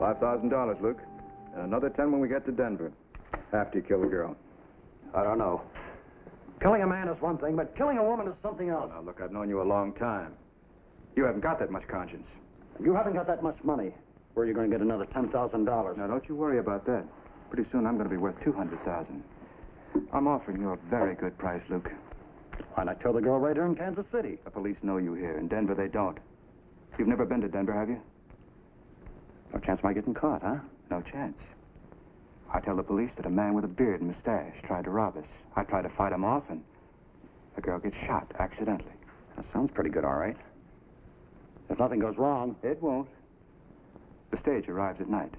$5,000, Luke. And another 10 when we get to Denver. After you kill the girl. I don't know. Killing a man is one thing, but killing a woman is something else. Now, look, I've known you a long time. You haven't got that much conscience. You haven't got that much money. Where are you going to get another $10,000? Now, don't you worry about that. Pretty soon I'm going to be worth $200,000. I'm offering you a very good price, Luke. Why not tell the girl right here in Kansas City? The police know you here. In Denver, they don't. You've never been to Denver, have you? No chance of my getting caught, huh? No chance. I tell the police that a man with a beard and mustache tried to rob us. I tried to fight him off, and the girl gets shot accidentally. That sounds pretty good, all right. If nothing goes wrong... It won't. The stage arrives at night.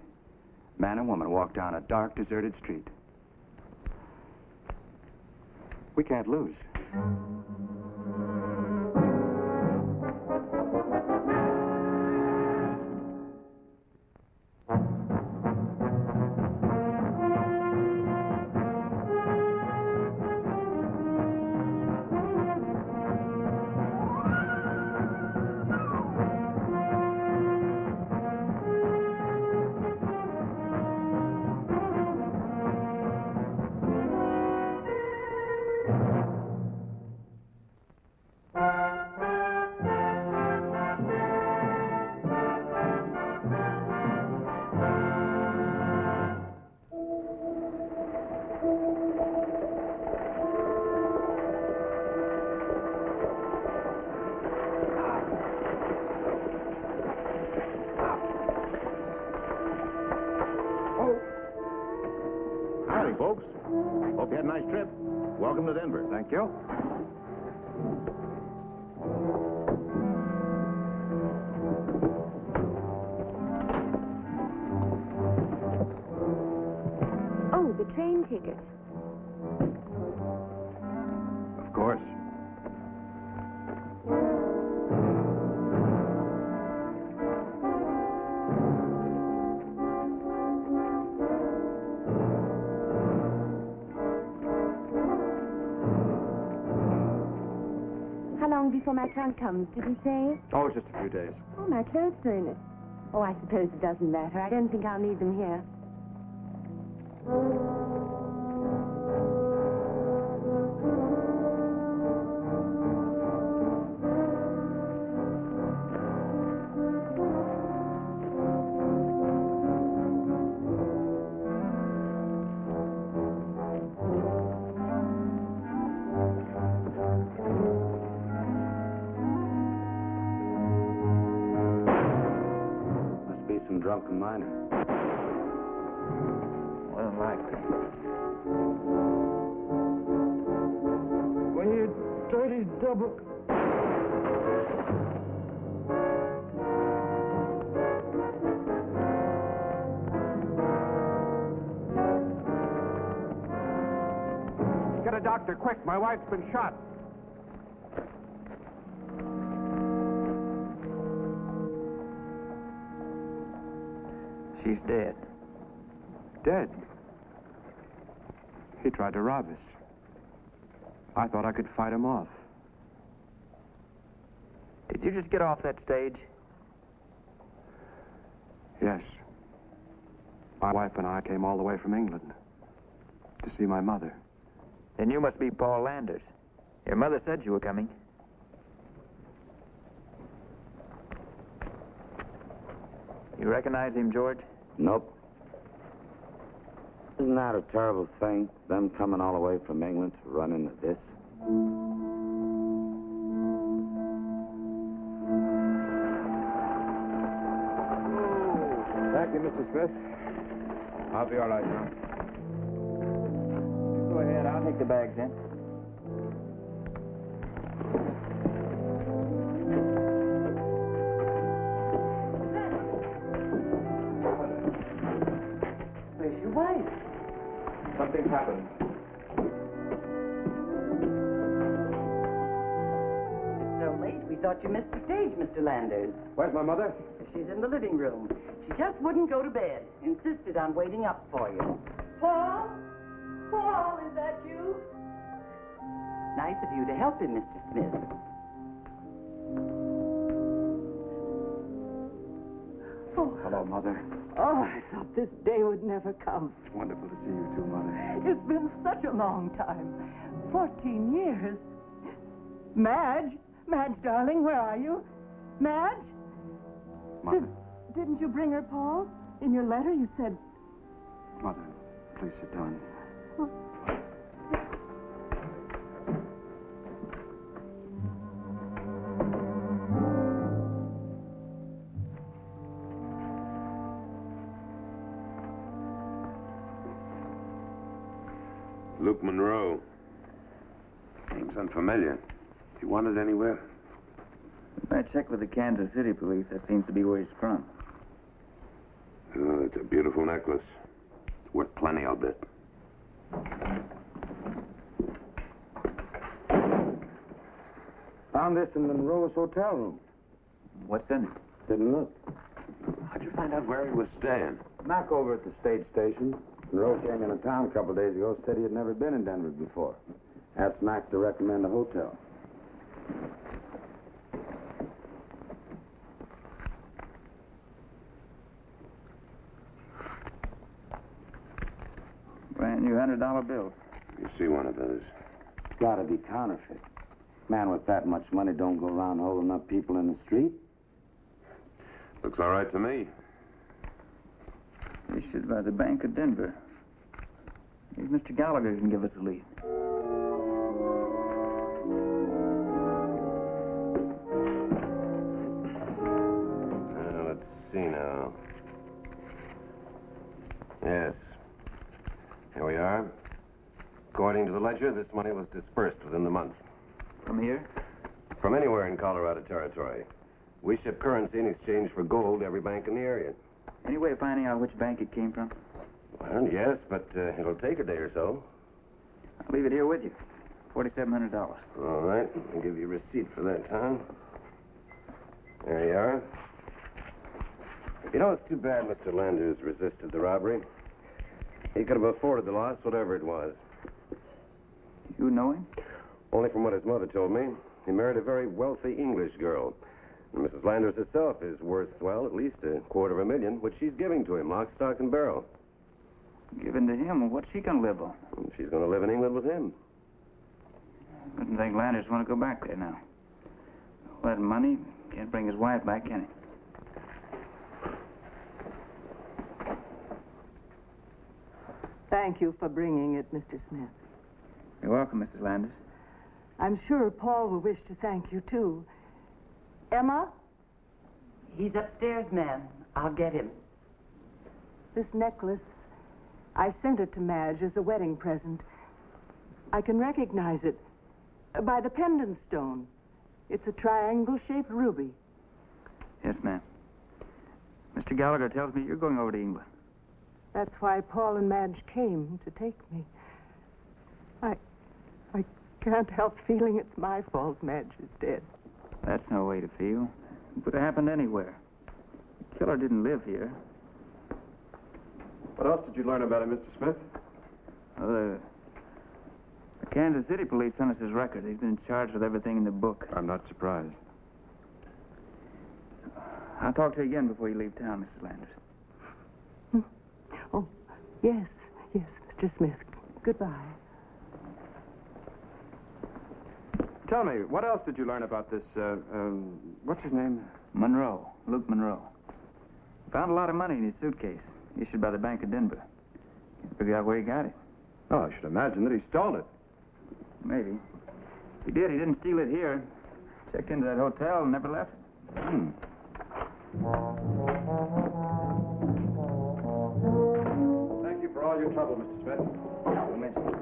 Man and woman walk down a dark, deserted street. We can't lose. Howdy, folks. Hope you had a nice trip. Welcome to Denver. Thank you. Oh, the train ticket. Of course. How long before my trunk comes, did he say? Oh, just a few days. Oh, my clothes are in it. Oh, I suppose it doesn't matter. I don't think I'll need them here. Must be some drunken miner. Well, likely. When you dirty double... Get a doctor, quick. My wife's been shot. She's dead. Dead. He tried to rob us. I thought I could fight him off. Did you just get off that stage? Yes. My wife and I came all the way from England to see my mother. Then you must be Paul Landers. Your mother said you were coming. You recognize him, George? Nope. Isn't that a terrible thing, them coming all the way from England to run into this? Thank you, Mr. Smith. I'll be all right now. Go ahead, I'll take the bags in. Where's your wife? Something happened. It's so late, we thought you missed the stage, Mr. Landers. Where's my mother? She's in the living room. She just wouldn't go to bed. Insisted on waiting up for you. Paul? Paul, is that you? It's nice of you to help him, Mr. Smith. Hello, Mother. Oh, I thought this day would never come. It's wonderful to see you too, Mother. It's been such a long time. 14 years. Madge, darling, where are you? Madge? Mother. Didn't you bring her, Paul? In your letter you said... Mother, please sit down. Luke Monroe. Name's unfamiliar. You wanted anywhere? If I check with the Kansas City police, that seems to be where he's from. Oh, it's a beautiful necklace. It's worth plenty, I'll bet. Found this in Monroe's hotel room. What's in it? Didn't look. How'd you find out where he was staying? Mac over at the state station. Monroe came into town a couple of days ago, said he had never been in Denver before. Asked Mac to recommend a hotel. Brand new $100 bills. You see one of those. Gotta be counterfeit. Man with that much money don't go around holding up people in the street. Looks all right to me. Issued by the Bank of Denver. Maybe Mr. Gallagher can give us a lead. Let's see now. Yes. Here we are. According to the ledger, this money was dispersed within the month. From here? From anywhere in Colorado Territory. We ship currency in exchange for gold to every bank in the area. Any way of finding out which bank it came from? Well, yes, but it'll take a day or so. I'll leave it here with you. $4,700. All right. I'll give you a receipt for that, Tom. There you are. You know, it's too bad Mr. Landers resisted the robbery. He could have afforded the loss, whatever it was. You know him? Only from what his mother told me. He married a very wealthy English girl. And Mrs. Landers herself is worth, well, at least $250,000, which she's giving to him, lock, stock, and barrel. Given to him, what's she gonna live on? And she's going to live in England with him. Doesn't think Landers want to go back there now. All that money, can't bring his wife back, can he? Thank you for bringing it, Mr. Smith. You're welcome, Mrs. Landers. I'm sure Paul will wish to thank you, too. Emma? He's upstairs, ma'am. I'll get him. This necklace, I sent it to Madge as a wedding present. I can recognize it by the pendant stone. It's a triangle-shaped ruby. Yes, ma'am. Mr. Gallagher tells me you're going over to England. That's why Paul and Madge came to take me. I can't help feeling it's my fault Madge is dead. That's no way to feel. It would have happened anywhere. The killer didn't live here. What else did you learn about him, Mr. Smith? Well, the Kansas City police sent us his record. He's been charged with everything in the book. I'm not surprised. I'll talk to you again before you leave town, Mrs. Landers. Oh, yes, Mr. Smith. Goodbye. Tell me, what else did you learn about this, what's his name? Monroe, Luke Monroe. Found a lot of money in his suitcase, issued by the Bank of Denver. Can't figure out where he got it. Oh, I should imagine that he stole it. Maybe. If he did, he didn't steal it here. Checked into that hotel and never left it. Thank you for all your trouble, Mr. Smith. Don't mention it.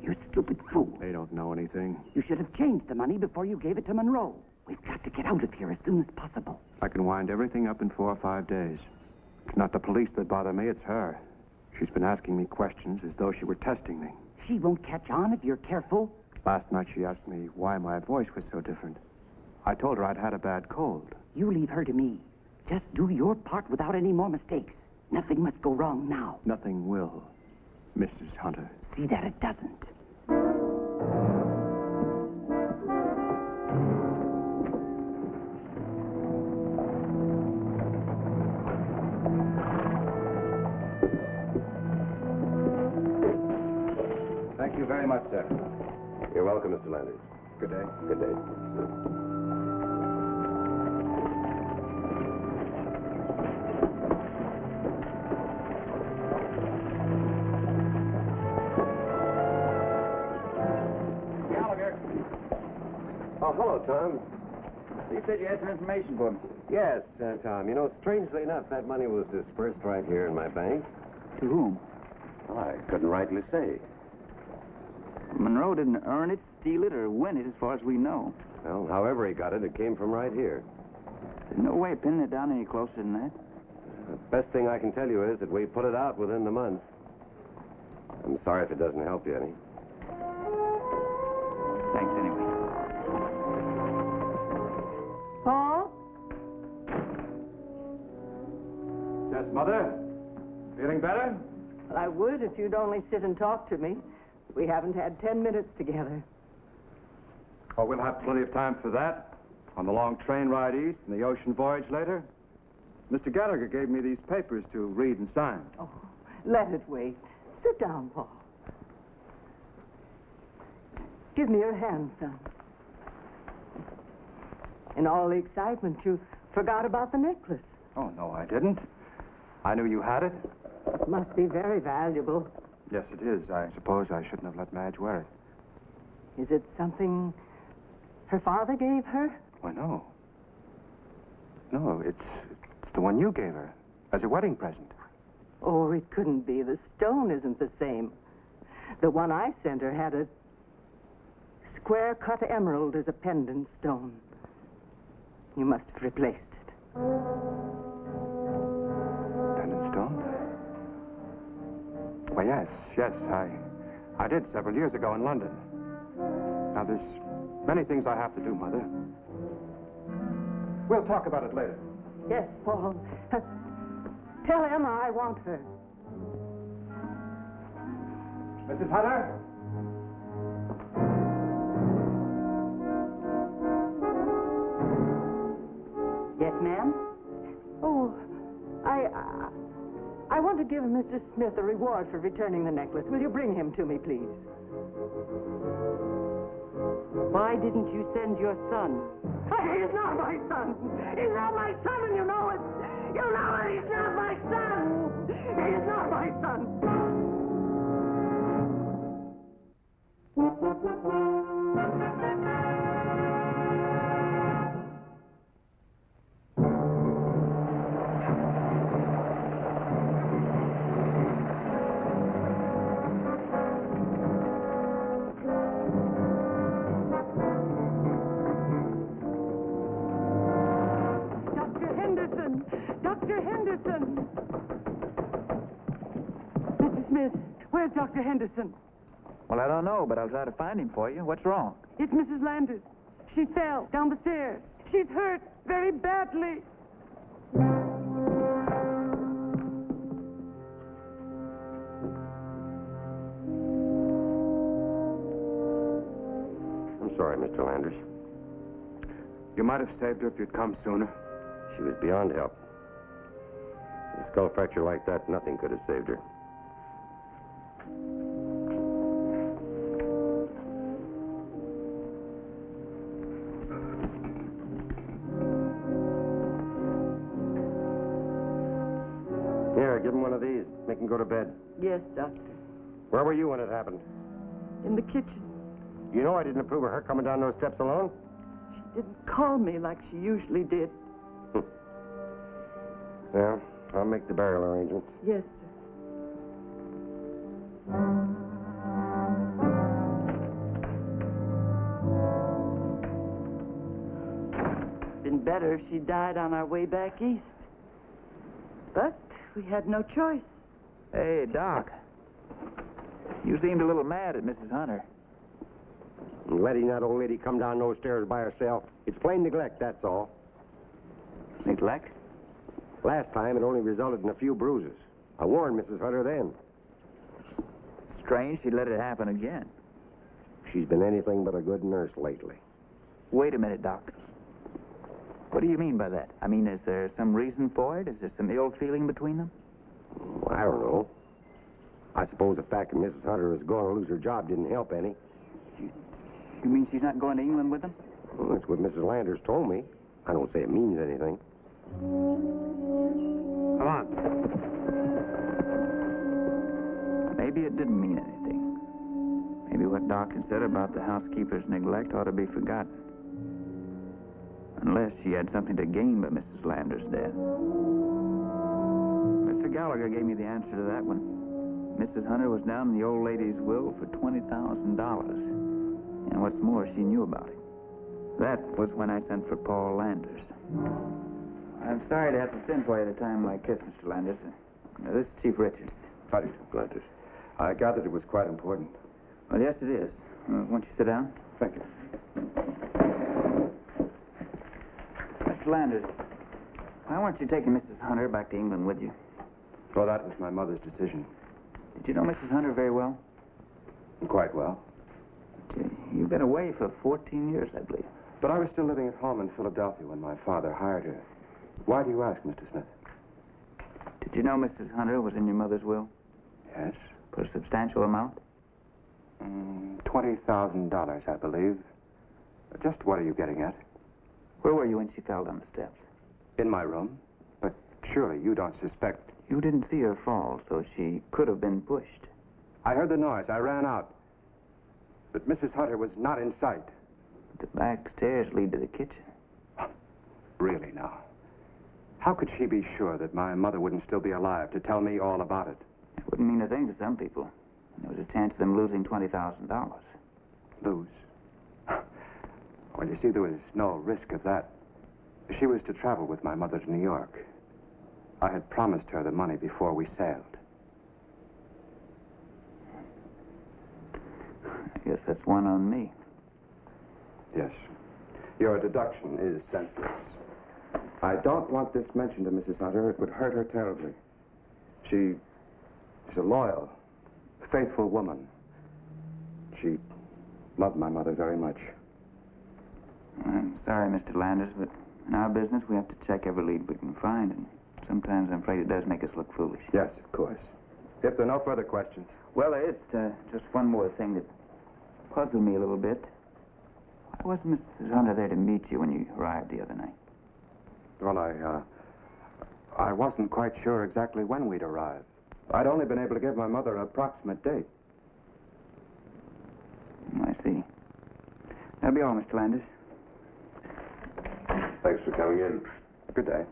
You stupid fool. They don't know anything. You should have changed the money before you gave it to Monroe. We've got to get out of here as soon as possible. I can wind everything up in 4 or 5 days. It's not the police that bother me, it's her. She's been asking me questions as though she were testing me. She won't catch on if you're careful. Last night she asked me why my voice was so different. I told her I'd had a bad cold. You leave her to me. Just do your part without any more mistakes. Nothing must go wrong now. Nothing will, Mrs. Hunter. See that it doesn't. Thank you very much, sir. You're welcome, Mr. Landers. Good day. Good day. Gallagher. Oh, hello, Tom. You said you had some information for me. Yes, Tom. You know, strangely enough, that money was dispersed right here in my bank. To whom? Well, I couldn't rightly say. Monroe didn't earn it, steal it, or win it, as far as we know. Well, however he got it, it came from right here. There's no way of pinning it down any closer than that. The best thing I can tell you is that we put it out within the month. I'm sorry if it doesn't help you any. Thanks anyway. Paul? Yes, Mother? Feeling better? Well, I would if you'd only sit and talk to me. We haven't had 10 minutes together. Oh, we'll have plenty of time for that. On the long train ride east and the ocean voyage later. Mr. Gallagher gave me these papers to read and sign. Oh, let it wait. Sit down, Paul. Give me your hand, son. In all the excitement, you forgot about the necklace. Oh, no, I didn't. I knew you had it. It must be very valuable. Yes, it is. I suppose I shouldn't have let Madge wear it. Is it something her father gave her? Why, no. No, it's the one you gave her as a wedding present. Oh, it couldn't be. The stone isn't the same. The one I sent her had a square-cut emerald as a pendant stone. You must have replaced it. Pendant stone? Well, yes. I did several years ago in London. Now, there's many things I have to do, Mother. We'll talk about it later. Yes, Paul. Tell Emma I want her. Mrs. Hunter? Yes, ma'am? Oh, I want to give Mr. Smith a reward for returning the necklace. Will you bring him to me, please? Why didn't you send your son? He's not my son. He's not my son, and you know it. You know it. He's not my son. He's not my son. Dr. Henderson! Mr. Smith, where's Dr. Henderson? Well, I don't know, but I'll try to find him for you. What's wrong? It's Mrs. Landers. She fell down the stairs. She's hurt very badly. I'm sorry, Mr. Landers. You might have saved her if you'd come sooner. She was beyond help. With a skull fracture like that, nothing could have saved her. Here, give him one of these. Make him go to bed. Yes, Doctor. Where were you when it happened? In the kitchen. You know I didn't approve of her coming down those steps alone? She didn't call me like she usually did. Well, I'll make the burial arrangements. Yes, sir. Been better if she died on our way back east. But we had no choice. Hey, Doc. You seemed a little mad at Mrs. Hunter. And letting that old lady come down those stairs by herself. It's plain neglect, that's all. Neglect? Last time, it only resulted in a few bruises. I warned Mrs. Hunter then. Strange she let it happen again. She's been anything but a good nurse lately. Wait a minute, Doc. What do you mean by that? I mean, is there some reason for it? Is there some ill feeling between them? Well, I don't know. I suppose the fact that Mrs. Hunter was going to lose her job didn't help any. You mean she's not going to England with them? Well, that's what Mrs. Landers told me. I don't say it means anything. Come on. Maybe it didn't mean anything. Maybe what Doc had said about the housekeeper's neglect ought to be forgotten. Unless she had something to gain by Mrs. Landers' death. Mr. Gallagher gave me the answer to that one. Mrs. Hunter was down in the old lady's will for $20,000. And what's more, she knew about it. That was when I sent for Paul Landers. I'm sorry to have to send for you at a time like this, Mr. Landers. This is Chief Richards. How do you do, Landers? I gathered it was quite important. Well, yes, it is. Won't you sit down? Thank you. Mr. Landers, why weren't you taking Mrs. Hunter back to England with you? Well, that was my mother's decision. Did you know Mrs. Hunter very well? Quite well. You've been away for 14 years, I believe. But I was still living at home in Philadelphia when my father hired her. Why do you ask, Mr. Smith? Did you know Mrs. Hunter was in your mother's will? Yes. For a substantial amount? $20,000, I believe. Just what are you getting at? Where were you when she fell down the steps? In my room. But surely you don't suspect... You didn't see her fall, so she could have been pushed. I heard the noise. I ran out. But Mrs. Hunter was not in sight. The back stairs lead to the kitchen. Really, now. How could she be sure that my mother wouldn't still be alive to tell me all about it? It wouldn't mean a thing to some people. There was a chance of them losing $20,000. Lose? Well, you see, there was no risk of that. She was to travel with my mother to New York. I had promised her the money before we sailed. I guess that's one on me. Yes. Your deduction is senseless. I don't want this mentioned to Mrs. Hunter. It would hurt her terribly. She's a loyal, faithful woman. She loved my mother very much. I'm sorry, Mr. Landers, but in our business, we have to check every lead we can find, and sometimes I'm afraid it does make us look foolish. Yes, of course. If there are no further questions. Well, there is just one more thing that puzzled me a little bit. Why wasn't Mrs. Hunter there to meet you when you arrived the other night? Well, I wasn't quite sure exactly when we'd arrive. I'd only been able to give my mother an approximate date. I see. That'll be all, Mr. Landers. Thanks for coming in. Good day.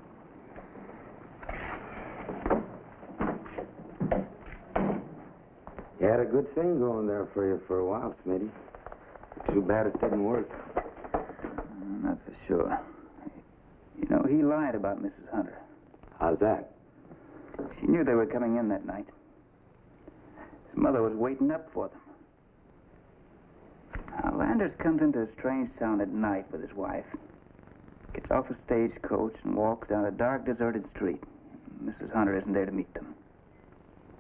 You had a good thing going there for you for a while, Smitty. Too bad it didn't work. That's for sure. You know, he lied about Mrs. Hunter. How's that? She knew they were coming in that night. His mother was waiting up for them. Now, Landers comes into a strange town at night with his wife. Gets off a stagecoach and walks down a dark, deserted street. Mrs. Hunter isn't there to meet them.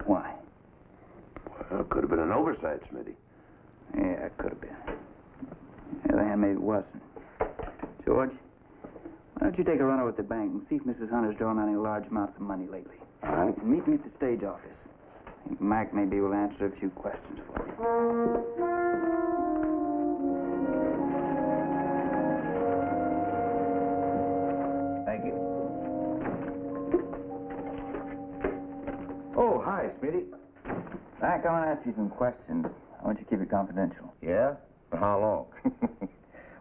Why? Well, it could have been an oversight, Smitty. Yeah, it could have been. On the other hand, maybe it wasn't. George, why don't you take a run over at the bank and see if Mrs. Hunter's drawn any large amounts of money lately? All right. And meet me at the stage office. I think Mac may be able to answer a few questions for you. Thank you. Oh, hi, Smitty. Mac, I want to ask you some questions. I want you to keep it confidential. Yeah? For how long?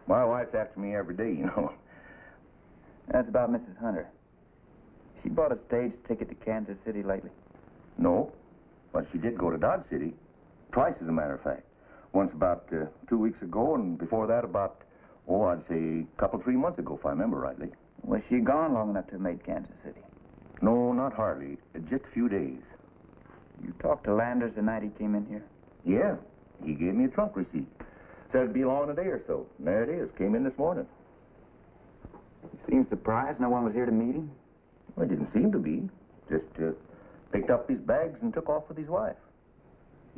My wife's after me every day, you know. That's about Mrs. Hunter. She bought a stage ticket to Kansas City lately. No, but she did go to Dodge City. Twice, as a matter of fact. Once about 2 weeks ago, and before that about, I'd say a couple, 3 months ago, if I remember rightly. Was she gone long enough to have made Kansas City? No, not hardly. Just a few days. You talked to Landers the night he came in here? Yeah, he gave me a trunk receipt. Said it'd be along in a day or so. And there it is. Came in this morning. He seemed surprised no one was here to meet him. Well, it didn't seem to be. Just picked up his bags and took off with his wife.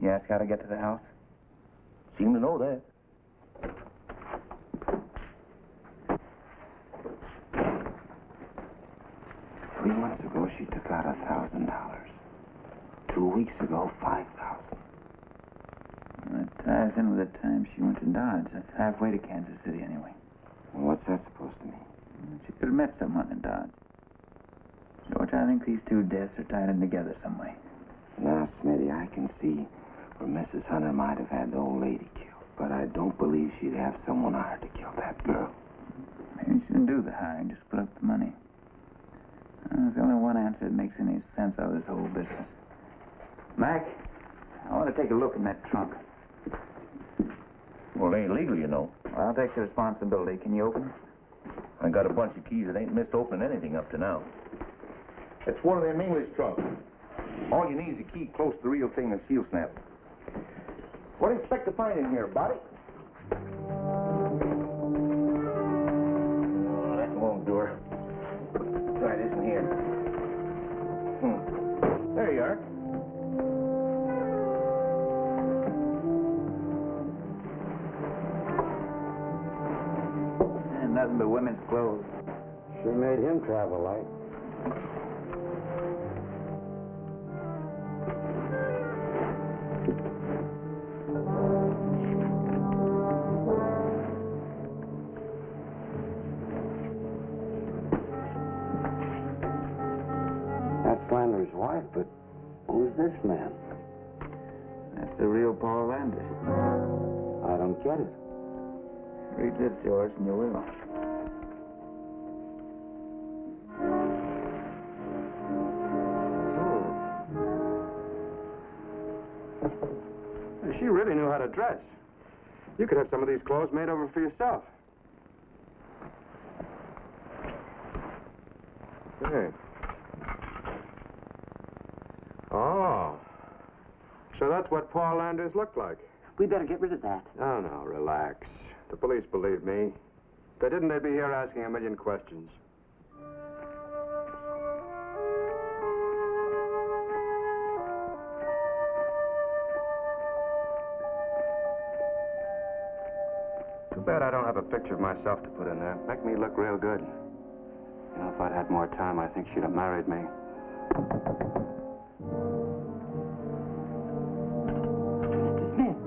You asked how to get to the house? Seemed to know that. 3 months ago, she took out $1,000. 2 weeks ago, $5,000. That ties in with the time she went to Dodge. That's halfway to Kansas City, anyway. Well, what's that supposed to mean? She could have met someone in Dodge. George, I think these two deaths are tied in together some way. Now, Smitty, I can see where Mrs. Hunter might have had the old lady killed, but I don't believe she'd have someone hired to kill that girl. Maybe she didn't do the hiring, just put up the money. There's only one answer that makes any sense out of this whole business. Mac, I want to take a look in that trunk. Well, it ain't legal, you know. Well, I'll take the responsibility. Can you open it? I got a bunch of keys that ain't missed opening anything up to now. It's one of them English trunks. All you need is a key close to the real thing and seal snap. What do you expect to find in here, Bobby? Oh, that won't do her. Try this one here. There you are. And nothing but women's clothes. Sure made him travel light. That's Lander's wife, but who's this man? That's the real Paul Landers. I don't get it. Read this, George, and you will. She really knew how to dress. You could have some of these clothes made over for yourself. Hey. Oh. So that's what Paul Landers looked like. We better get rid of that. No, no, relax. The police believe me. If they didn't, they'd be here asking a million questions. Too bad I don't have a picture of myself to put in there. Make me look real good. You know, if I'd had more time, I think she'd have married me. Mr. Smith.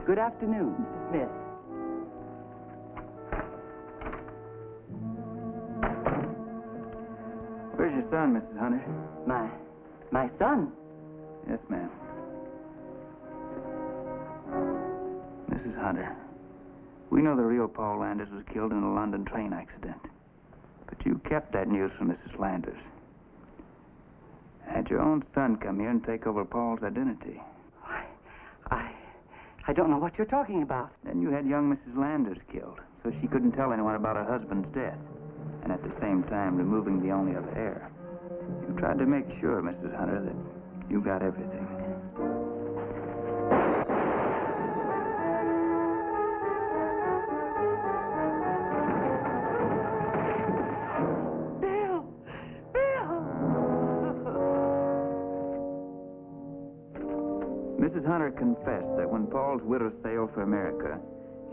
Good afternoon, Mr. Smith. Where's your son, Mrs. Hunter? My son? Yes, ma'am. Mrs. Hunter, we know the real Paul Landers was killed in a London train accident. But you kept that news from Mrs. Landers. Had your own son come here and take over Paul's identity. I don't know what you're talking about. Then you had young Mrs. Landers killed, so she couldn't tell anyone about her husband's death. And at the same time, removing the only other heir. You tried to make sure, Mrs. Hunter, that you got everything. Mrs. Hunter confessed that when Paul's widow sailed for America,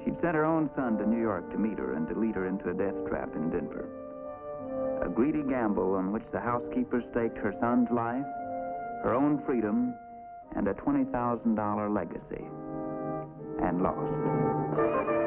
she'd sent her own son to New York to meet her and to lead her into a death trap in Denver. A greedy gamble on which the housekeeper staked her son's life, her own freedom, and a $20,000 legacy. And lost.